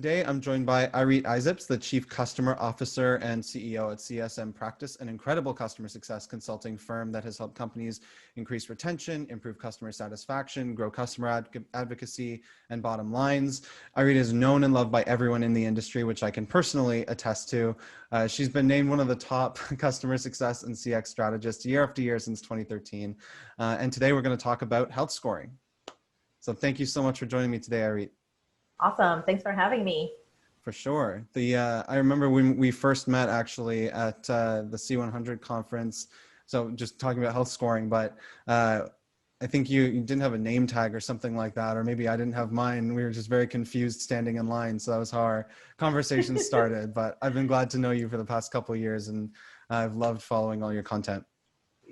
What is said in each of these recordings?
Today, I'm joined by Irit Eizips, the Chief Customer Officer and CEO at CSM Practice, an incredible customer success consulting firm that has helped companies increase retention, improve customer satisfaction, grow customer advocacy, and bottom lines. Irit is known and loved by everyone in the industry, which I can personally attest to. She's been named one of the top customer success and CX strategists year after year since 2013. And today we're going to talk about health scoring. So thank you so much for joining me today, Irit. Awesome. Thanks for having me. For sure. I remember when we first met actually at the C100 conference. So just talking about health scoring, but I think you didn't have a name tag or something like that, or maybe I didn't have mine. We were just very confused standing in line. So that was how our conversation started. But I've been glad to know you for the past couple of years, and I've loved following all your content.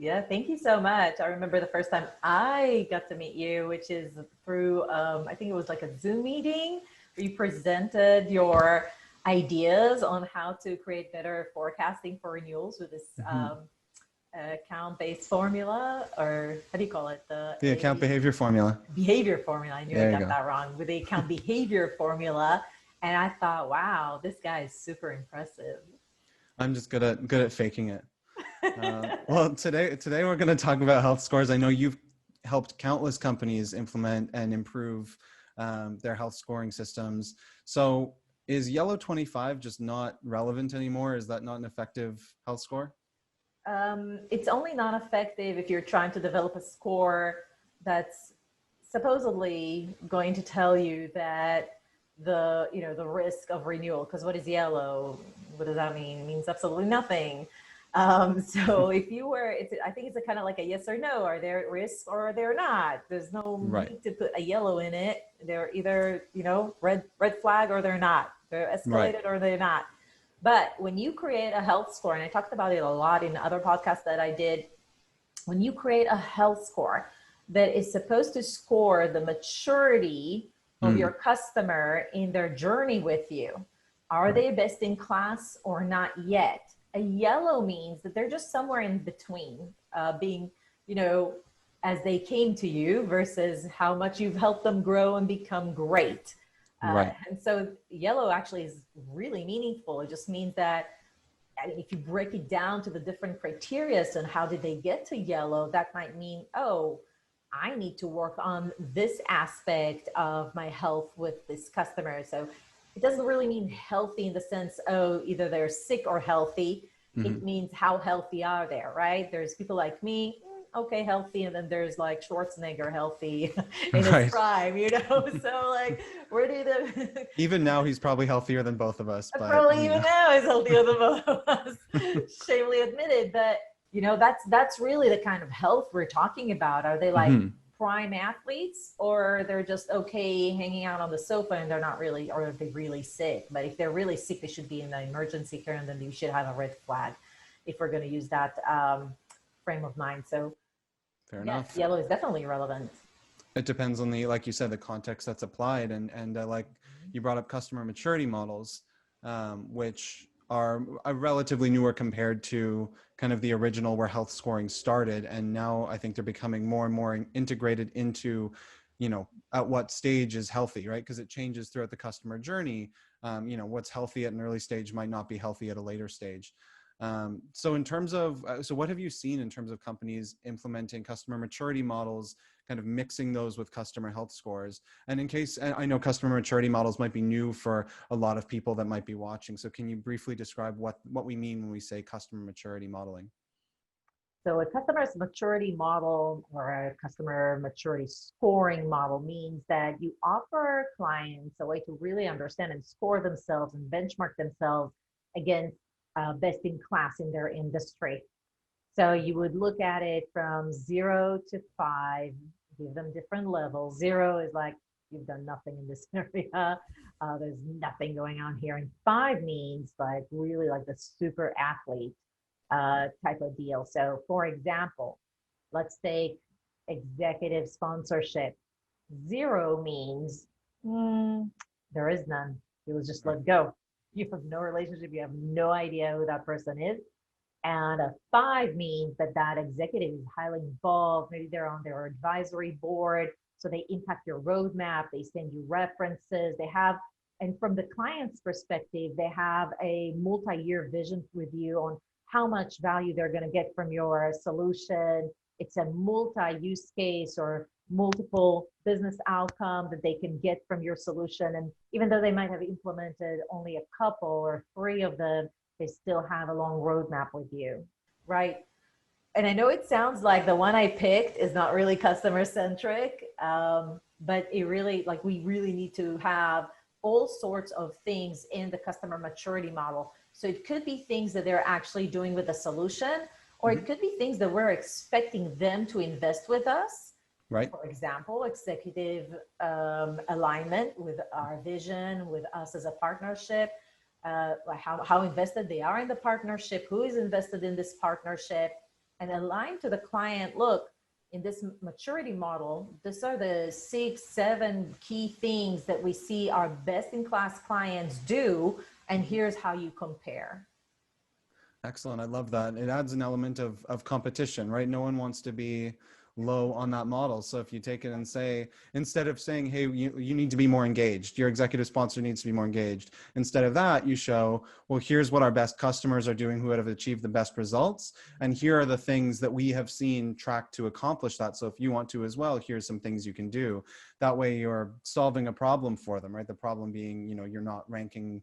Yeah, thank you so much. I remember the first time I got to meet you, which is through, I think it was like a Zoom meeting where you presented your ideas on how to create better forecasting for renewals with this account-based formula, or how do you call it? The account behavior formula. Behavior formula. I knew I got that wrong. With the account behavior formula. And I thought, wow, this guy is super impressive. I'm just good at faking it. Well, today we're going to talk about health scores. I know you've helped countless companies implement and improve their health scoring systems. So is Yellow 25 just not relevant anymore? Is that not an effective health score? It's only not effective if you're trying to develop a score that's supposedly going to tell you that the risk of renewal, because what is yellow? What does that mean? It means absolutely nothing. So if you were, I think it's a kind of like a yes or no. Are there risks or they're not? There's no need to put a yellow in it. They're either, red flag or they're not. They're escalated or they're not. But when you create a health score, and I talked about it a lot in other podcasts that I did, when you create a health score that is supposed to score the maturity of your customer in their journey with you, are they best in class or not yet? A yellow means that they're just somewhere in between, being, as they came to you versus how much you've helped them grow and become great. And so yellow actually is really meaningful. It just means that if you break it down to the different criteria and how did they get to yellow, that might mean, oh, I need to work on this aspect of my health with this customer. So it doesn't really mean healthy in the sense, oh, either they're sick or healthy. It means how healthy are they, right? There's people like me, okay, healthy. And then there's like Schwarzenegger healthy in his prime, So like, where do the... Even now, he's probably healthier than both of us. But, probably even now he's healthier than both of us, shamefully admitted. But, that's really the kind of health we're talking about. Are they like prime athletes, or they're just okay hanging out on the sofa and they're not really, or are they really sick? But if they're really sick, they should be in the emergency care, and then you should have a red flag if we're going to use that frame of mind. So fair enough. Yellow is definitely relevant. It depends on like you said, the context that's applied. And like you brought up customer maturity models, which are relatively newer compared to kind of the original where health scoring started. And now I think they're becoming more and more integrated into, at what stage is healthy, right? Because it changes throughout the customer journey. What's healthy at an early stage might not be healthy at a later stage. So in terms of, so what have you seen in terms of companies implementing customer maturity models, kind of mixing those with customer health scores? And in case, I know customer maturity models might be new for a lot of people that might be watching. So can you briefly describe what we mean when we say customer maturity modeling? So a customer maturity model or a customer maturity scoring model means that you offer clients a way to really understand and score themselves and benchmark themselves against best in class in their industry. So you would look at it from 0 to 5, give them different levels. 0 is like, you've done nothing in this area. There's nothing going on here. And 5 means like really like the super athlete type of deal. So for example, let's take executive sponsorship. 0 means there is none. It was just let go. You have no relationship. You have no idea who that person is. And a 5 means that executive is highly involved. Maybe they're on their advisory board, so they impact your roadmap. They send you references. They have And from the client's perspective, they have a multi-year vision with you on how much value they're going to get from your solution. It's a multi-use case or multiple business outcome that they can get from your solution. And even though they might have implemented only a couple or three of them, they still have a long roadmap with you, right? And I know it sounds like the one I picked is not really customer centric, but it really, like, we really need to have all sorts of things in the customer maturity model. So it could be things that they're actually doing with the solution, or it could be things that we're expecting them to invest with us. Right. For example, executive alignment with our vision, with us as a partnership, like how invested they are in the partnership, who is invested in this partnership, and align to the client. Look, in this maturity model, these are the 6, 7 key things that we see our best in class clients do, and here's how you compare. Excellent. I love that. It adds an element of competition, right? No one wants to be low on that model. So if you take it and say, instead of saying, hey, you need to be more engaged, your executive sponsor needs to be more engaged. Instead of that, you show, well, here's what our best customers are doing who have achieved the best results. And here are the things that we have seen tracked to accomplish that. So if you want to as well, here's some things you can do. That way you're solving a problem for them, right? The problem being, you're not ranking,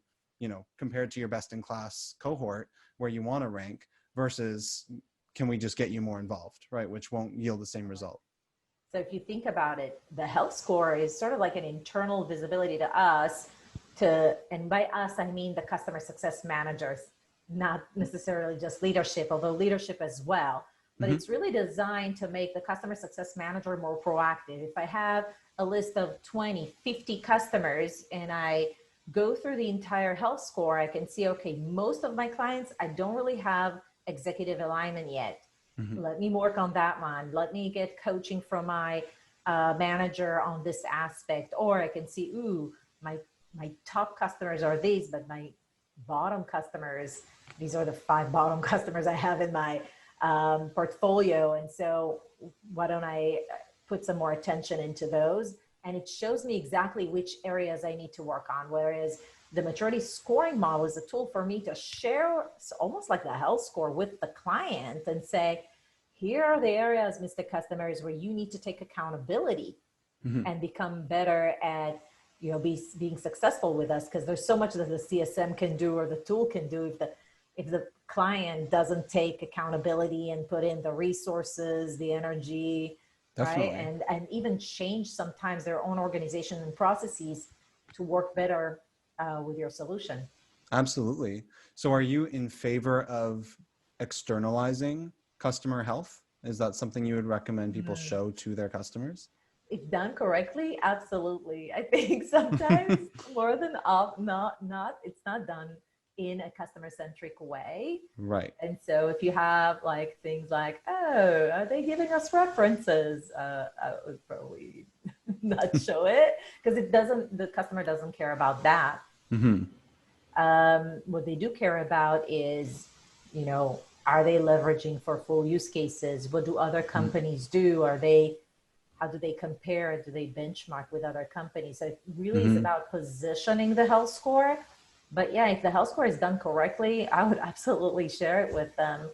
compared to your best in class cohort where you want to rank versus can we just get you more involved, right? Which won't yield the same result. So if you think about it, the health score is sort of like an internal visibility to us and by us, I mean the customer success managers, not necessarily just leadership, although leadership as well, but it's really designed to make the customer success manager more proactive. If I have a list of 20, 50 customers and I go through the entire health score, I can see, okay, most of my clients, I don't really have executive alignment yet. Let me work on that one. Let me get coaching from my manager on this aspect. Or I can see, ooh, my top customers are these, but my bottom customers, these are the 5 bottom customers I have in my portfolio. And so why don't I put some more attention into those? And it shows me exactly which areas I need to work on. Whereas the maturity scoring model is a tool for me to share, almost like the health score, with the client and say, here are the areas, Mr. Customers, where you need to take accountability and become better at, being successful with us. Because there's so much that the CSM can do or the tool can do if the client doesn't take accountability and put in the resources, the energy, Definitely. right? And even change sometimes their own organization and processes to work better with your solution. Absolutely. So are you in favor of externalizing customer health? Is that something you would recommend people show to their customers? If done correctly, absolutely. I think sometimes more than not, it's not done in a customer centric way. Right. And so if you have like things like, oh, are they giving us references? I would probably not show it because the customer doesn't care about that. What they do care about is, are they leveraging for full use cases? What do other companies do? How do they compare? Do they benchmark with other companies? So it really is about positioning the health score. But yeah, if the health score is done correctly, I would absolutely share it with them.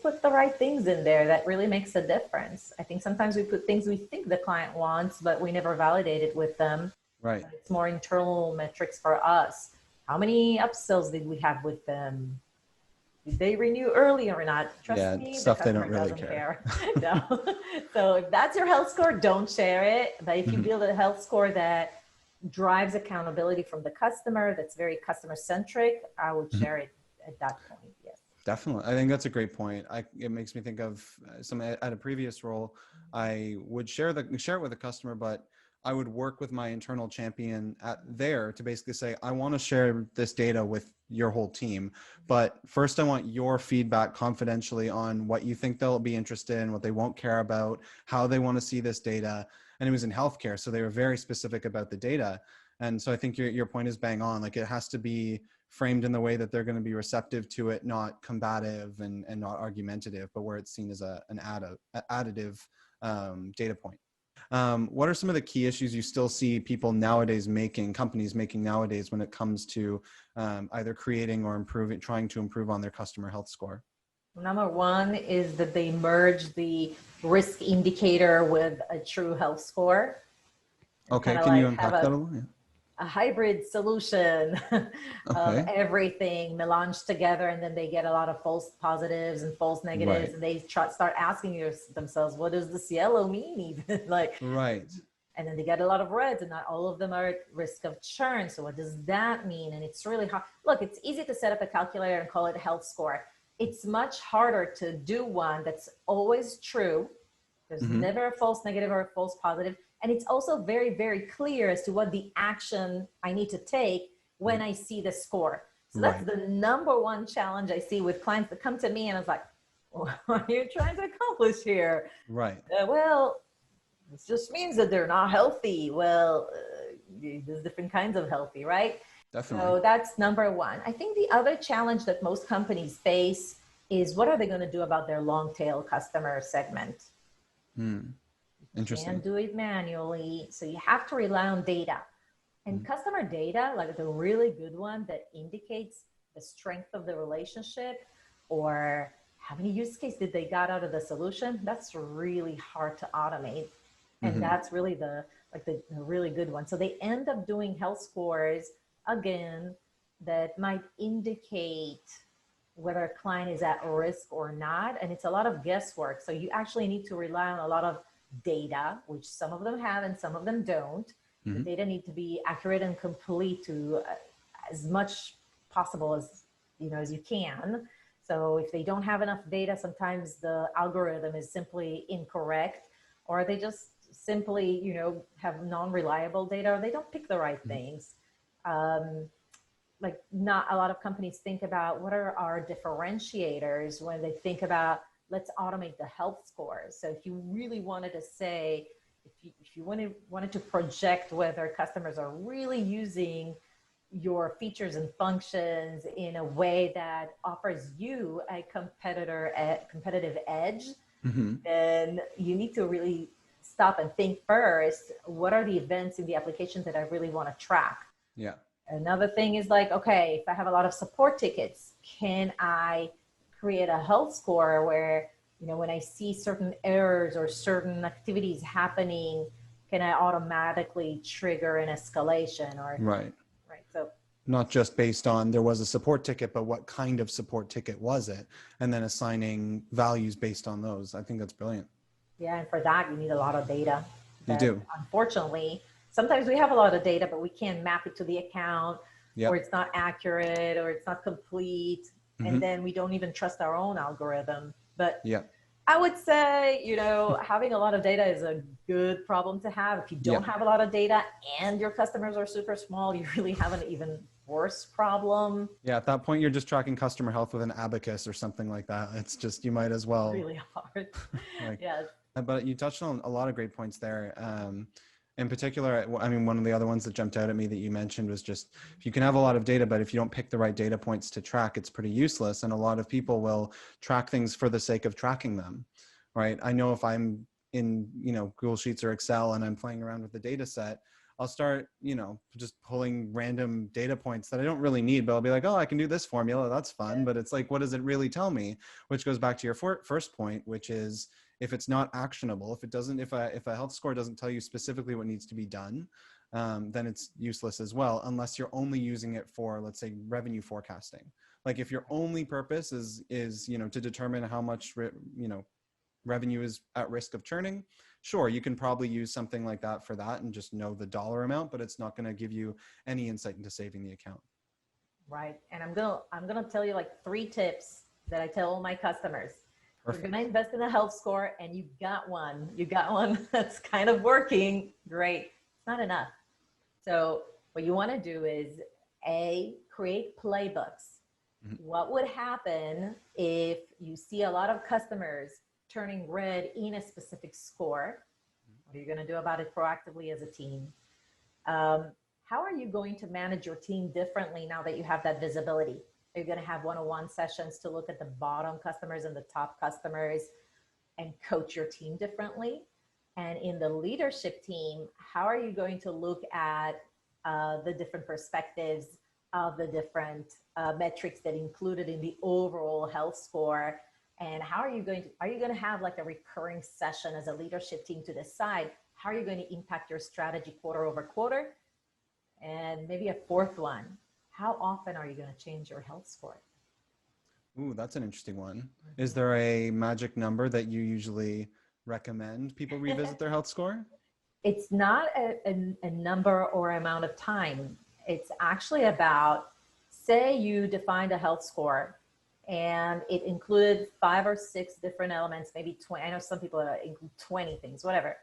Put the right things in there that really makes a difference. I think sometimes we put things we think the client wants, but we never validate it with them. Right. It's more internal metrics for us. How many upsells did we have with them? Did they renew early or not? Trust me, stuff the they customer don't really doesn't care. No. So if that's your health score, don't share it. But if you build a health score that drives accountability from the customer, that's very customer centric, I would share it at that point. Yes. Definitely. I think that's a great point. It makes me think of at a previous role, I would share it with a customer, but I would work with my internal champion there to basically say, I want to share this data with your whole team, but first I want your feedback confidentially on what you think they'll be interested in, what they won't care about, how they want to see this data. And it was in healthcare, so they were very specific about the data. And so I think your point is bang on. Like, it has to be framed in the way that they're going to be receptive to it, not combative and not argumentative, but where it's seen as an additive data point. What are some of the key issues you still see people nowadays companies making nowadays when it comes to either creating or trying to improve on their customer health score? Number one is that they merge the risk indicator with a true health score. Okay, Kind of can you like have unpack that a little? Yeah. a hybrid solution of Okay, everything melanged together, and then they get a lot of false positives and false negatives, right, and they start asking themselves, what does this yellow mean even? Like, right. and then they get a lot of reds, and not all of them are at risk of churn. So what does that mean? And it's really hard. Look, it's easy to set up a calculator and call it a health score. It's much harder to do one that's always true. There's Mm-hmm. never a false negative or a false positive. And it's also very, very clear as to what the action I need to take when I see the score. So that's Right, the number one challenge I see with clients that come to me and I was like, what are you trying to accomplish here? right. Well, this just means that they're not healthy. Well, there's different kinds of healthy, right? Definitely. So that's number one. I think the other challenge that most companies face is what are they going to do about their long tail customer segment? Hmm. You can't Interesting. do it manually. So you have to rely on data. And customer data, like the really good one that indicates the strength of the relationship or how many use cases did they got out of the solution, that's really hard to automate. And Mm-hmm. that's really the really good one. So they end up doing health scores again that might indicate whether a client is at risk or not. And it's a lot of guesswork. So you actually need to rely on a lot of data, which some of them have and some of them don't. The Mm-hmm. data need to be accurate and complete to as much possible as as you can. So if they don't have enough data, sometimes the algorithm is simply incorrect, or they just simply have non-reliable data, or they don't pick the right things. Um, like not a lot of companies think about what are our differentiators when they think about let's automate the health scores. So if you really wanted to say, if you wanted to project whether customers are really using your features and functions in a way that offers you a competitive edge, Mm-hmm. then you need to really stop and think first, what are the events in the application that I really want to track? Yeah. Another thing is like, okay, if I have a lot of support tickets, can I create a health score where, when I see certain errors or certain activities happening, can I automatically trigger an escalation or, Right. right? So, Not just based on there was a support ticket, but what kind of support ticket was it? And then assigning values based on those. I think that's brilliant. yeah, and for that, you need a lot of data You that do. unfortunately, sometimes we have a lot of data, but we can't map it to the account, or Yep. it's not accurate, or it's not complete. And Mm-hmm. then we don't even trust our own algorithm. But Yep. I would say, having a lot of data is a good problem to have. If you don't Yep. have a lot of data and your customers are super small, you really have an even worse problem. Yeah. At that point, you're just tracking customer health with an abacus or something like that. It's just, you might as well Really hard. like, Yes. but you touched on a lot of great points there. In particular, I mean, one of the other ones that jumped out at me that you mentioned was just, if you can have a lot of data, but if you don't pick the right data points to track, it's pretty useless. And a lot of people will track things for the sake of tracking them, right? I know if I'm in, Google Sheets or Excel and I'm playing around with the data set, I'll start, just pulling random data points that I don't really need, but I'll be like, oh, I can do this formula. That's fun. But it's like, what does it really tell me? Which goes back to your first point, which is, if it's not actionable, if a health score doesn't tell you specifically what needs to be done, then it's useless as well, unless you're only using it for, let's say, revenue forecasting. Like if your only purpose is to determine how much revenue is at risk of churning, sure, you can probably use something like that for that and just know the dollar amount, but it's not going to give you any insight into saving the account. Right. And I'm gonna tell you like 3 tips that I tell all my customers. You're Perfect. gonna invest in a health score and you got one. You got one that's kind of working. Great. It's not enough. So what you want to do is create playbooks. Mhm. What would happen if you see a lot of customers turning red in a specific score? What are you going to do about it proactively as a team? How are you going to manage your team differently now that you have that visibility? Are you going to have one-on-one sessions to look at the bottom customers and the top customers and coach your team differently? And in the leadership team, how are you going to look at the different perspectives of the different metrics that included in the overall health score? And how are you going to have like a recurring session as a leadership team to decide how are you going to impact your strategy quarter over quarter? And maybe a fourth one, how often are you going to change your health score? Ooh, that's an interesting one. Is there a magic number that you usually recommend people revisit their health score? It's not a number or amount of time. It's actually about, say you defined a health score and it included 5 or 6 different elements, maybe 20. I know some people include 20 things, whatever.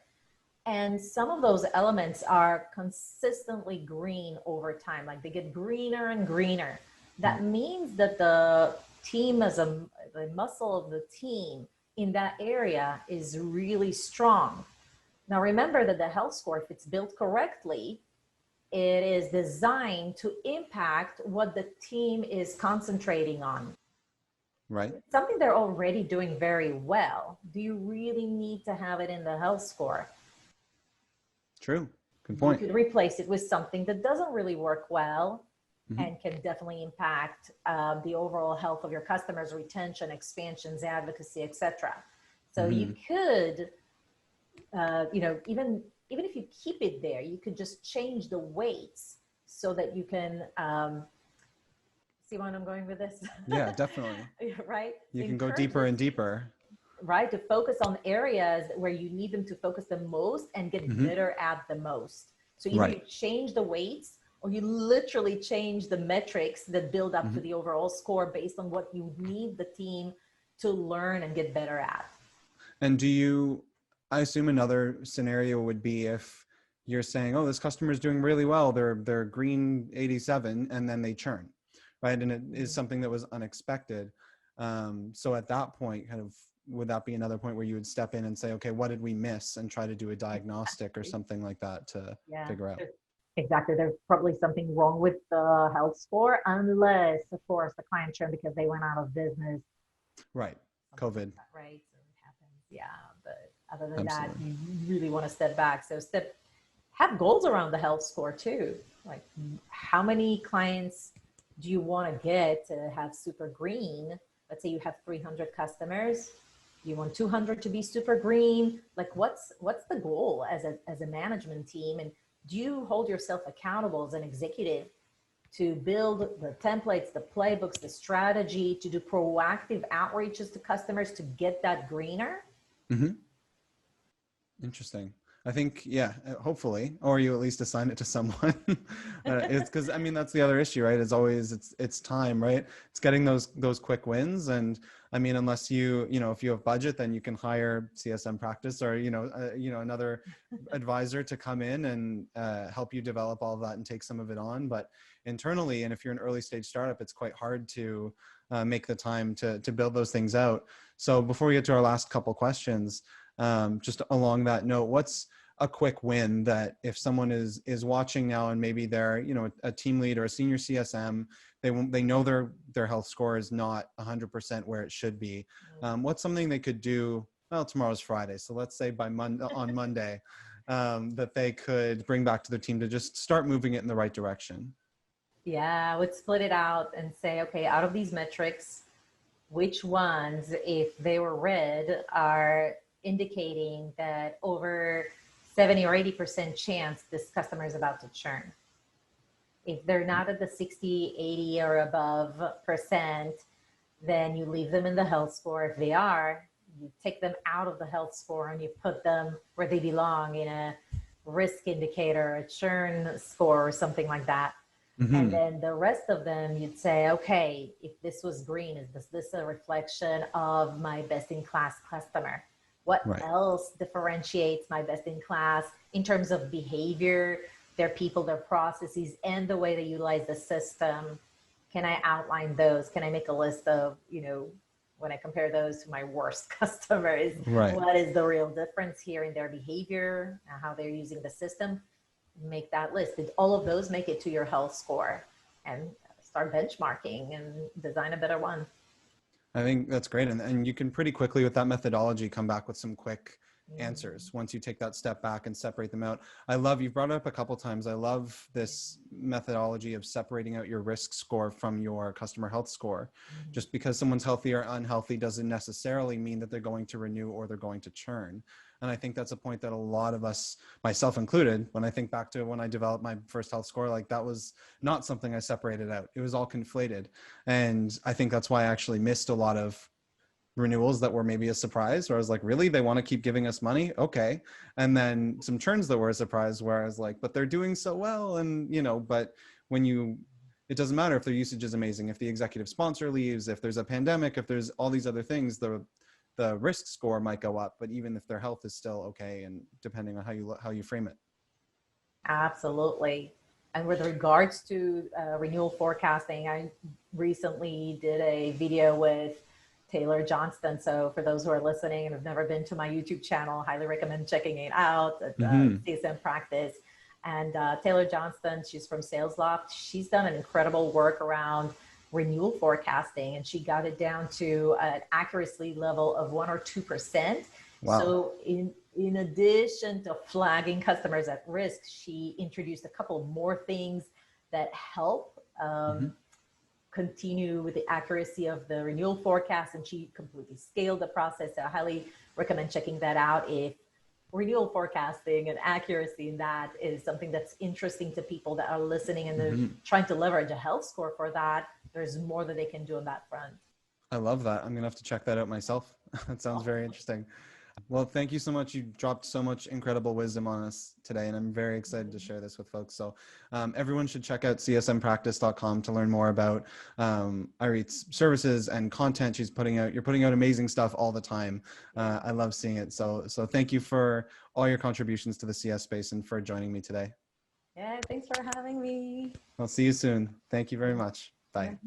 And some of those elements are consistently green over time, like they get greener and greener. That means that the team the muscle of the team in that area is really strong. Now remember that the health score, if it's built correctly, it is designed to impact what the team is concentrating on. Right. Something they're already doing very well. Do you really need to have it in the health score? True. Good point. You could replace it with something that doesn't really work well and can definitely impact the overall health of your customers, retention, expansions, advocacy, etc. So you could, even if you keep it there, you could just change the weights so that you can see where I'm going with this. Yeah, definitely. Right. You can go deeper and deeper. Right, to focus on areas where you need them to focus the most and get better at the most. So either you change the weights or you literally change the metrics that build up to the overall score based on what you need the team to learn and get better at. And I assume another scenario would be if you're saying, oh, this customer is doing really well, they're green 87, and then they churn, right? And it is something that was unexpected. So at that point, kind of, would that be another point where you would step in and say, okay, what did we miss, and try to do a diagnostic or something like that to figure out? Exactly. There's probably something wrong with the health score, unless, of course, the client churned because they went out of business. Right. COVID. Right. So it happens. Yeah. But other than that, you really want to step back. So have goals around the health score too. Like, how many clients do you want to get to have super green? Let's say you have 300 customers. You want 200 to be super green. Like, what's the goal as a management team? And do you hold yourself accountable as an executive to build the templates, the playbooks, the strategy, to do proactive outreaches to customers to get that greener? Interesting. I think, yeah, hopefully, or you at least assign it to someone. It's because, I mean, that's the other issue, right? It's always, it's time, right? It's getting those quick wins. And I mean, unless if you have budget, then you can hire CSM practice or, another advisor to come in and help you develop all of that and take some of it on. But internally, and if you're an early stage startup, it's quite hard to make the time to build those things out. So before we get to our last couple questions, just along that note, what's a quick win that if someone is watching now and maybe they're, a team lead or a senior CSM, they know their health score is not 100% where it should be. What's something they could do? Well, tomorrow's Friday, so let's say on Monday, that they could bring back to their team to just start moving it in the right direction. Yeah, I would split it out and say, okay, out of these metrics, which ones, if they were red, are indicating that over 70 or 80% chance this customer is about to churn. If they're not at the 60, 80 or above percent, then you leave them in the health score. If they are, you take them out of the health score and you put them where they belong, in a risk indicator, a churn score or something like that. And then the rest of them, you'd say, okay, if this was green, is this a reflection of my best-in-class customer? What else differentiates my best-in-class in terms of behavior, their people, their processes, and the way they utilize the system? Can I outline those? Can I make a list of, when I compare those to my worst customers, what is the real difference here in their behavior, how they're using the system? Make that list. Did all of those make it to your health score? And start benchmarking and design a better one. I think that's great. And you can pretty quickly with that methodology come back with some quick answers once you take that step back and separate them out. You've brought it up a couple times. I love this methodology of separating out your risk score from your customer health score. Just because someone's healthy or unhealthy doesn't necessarily mean that they're going to renew or they're going to churn. And I think that's a point that a lot of us, myself included, when I think back to when I developed my first health score, like that was not something I separated out. It was all conflated. And I think that's why I actually missed a lot of renewals that were maybe a surprise, where I was like, really, they want to keep giving us money? Okay. And then some churns that were a surprise, where I was like, but they're doing so well. And, but it doesn't matter if their usage is amazing, if the executive sponsor leaves, if there's a pandemic, if there's all these other things, the risk score might go up, but even if their health is still okay, and depending on how you frame it. Absolutely. And with regards to renewal forecasting, I recently did a video with Taylor Johnston. So for those who are listening and have never been to my YouTube channel, highly recommend checking it out at CSM Practice. And Taylor Johnston, she's from SalesLoft. She's done an incredible work around renewal forecasting, and she got it down to an accuracy level of 1 or 2%. Wow. So in addition to flagging customers at risk, she introduced a couple more things that help continue with the accuracy of the renewal forecast, and she completely scaled the process. So I highly recommend checking that out if renewal forecasting and accuracy in that is something that's interesting to people that are listening and they're trying to leverage a health score for that. There's more that they can do on that front. I love that. I'm gonna have to check that out myself. That sounds very interesting. Well, thank you so much. You dropped so much incredible wisdom on us today, and I'm very excited to share this with folks. So everyone should check out csmpractice.com to learn more about Irit's services and content you're putting out amazing stuff all the time. I love seeing it. So thank you for all your contributions to the CS space and for joining me today. Yeah, thanks for having me. I'll see you soon. Thank you very much. Bye.